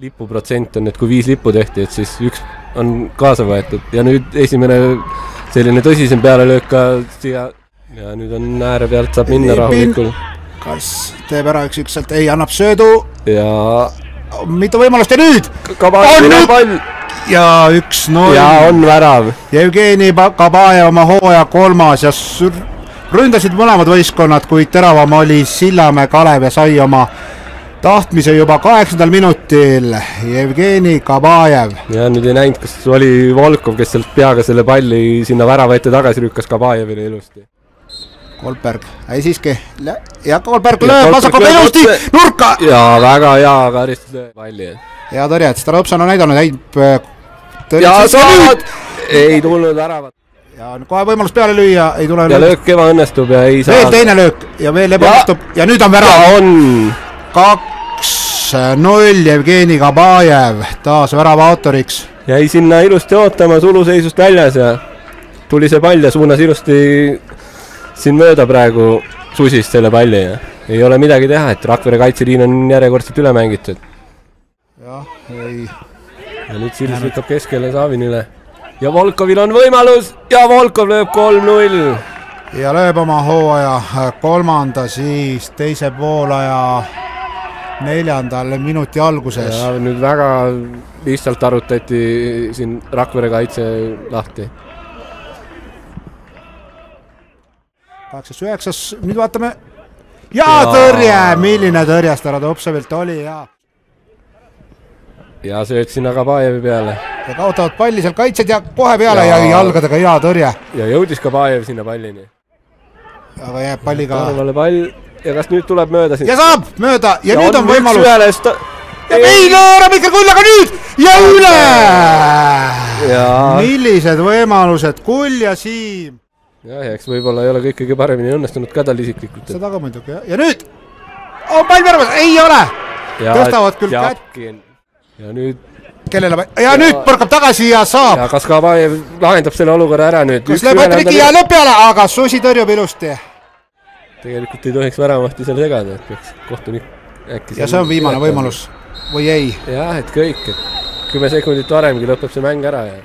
lipuprotsent on, et kui 5 lippu tehti, et siis 1 on kaasa võetud ja nüüd esimene selline tõsisem pealelöök ka siia ja nüüd on ääre pealt saab minna rahulikul. Kas teeb ära üks-1-selt, ei annab söödu ja mitu võimalust ja nüüd on nüüd pall ja 1-0 ja on värav. Jevgeni Kabajev oma hooaja 3. ja ründasid mõlemad võistkonnad, kuid teravam oli Sillamäe Kalev ja sai oma tahtmise juba 8. minutil Jevgeni Kabajev. Ja nüüd ei näinud, kas oli Volkov, kes sealt peaga selle palli sinna värava ette tagasi rükkas Kabajevile ilusti. Kolberg, ei siiski, ja Kolberg lööb vasakuga ilusti nurka! Ja väga hea karistus palli. Hea tõrje, et Staropsan on näidanud häid ja saavad! Ei tulnud väravat. Ja kohe võimalus peale lüüa, ei tule ja löök ebaõnnestub ja ei saa. Veel teine löök ja veel ebaõnnestub ja nüüd on värav. 2-0 Jevgeni Kabajev taas värava autoriks. Jäi sinna ilusti ootama suluseisust väljas ja tuli see pall ja suunas ilusti siin mööda praegu susist selle palli ja ei ole midagi teha, et Rakvere kaitseliin on järjekordselt üle mängitud. Jah, ei. Ja nüüd Silis lükkab keskele Saavinile. Ja Volkovil on võimalus ja Volkov lööb 3-0. Ja lööb oma hooaja 3. siis teise poolaja 4. minuti alguses. Ja nüüd väga lihtsalt arutati siin Rakvere kaitse lahti. 8-9, nüüd vaatame. Ja tõrje, milline tõrje Starodopsevilt oli ja. Ja sööd sinna Kabajevi peale. Ja kaotavad palli seal kaitsed ja kohe peale ja jalgadega hea tõrje. Ja jõudis Kabajev sinna pallini. Aga jääb palliga. Tarvale pall ja kas nüüd tuleb mööda siin? Ja saab mööda ja nüüd on võimalus. Ja ei lõõra Mikkel Kullaga nüüd ja üle! Millised võimalused, Kull ja Siim. Jah, eks võib-olla ei ole kõige paremini õnnestunud ka tal isiklikult. Seda ka muidugi ja nüüd on pall värvas, ei ole! Tõstavad küll kätt. Ja nüüd kellele ja nüüd põrkab tagasi ja saab. Ja kas Kabajev lahendab selle olukorra ära nüüd? Kas lööb Atriki ja lööb peale, aga Susi tõrjub ilusti. Tegelikult ei tohiks väravahti seal segada, et peaks kohtunik äkki... Ja see on viimane võimalus või ei? Jah, et kõik. 10 sekundit varemgi lõpeb see mäng ära ja...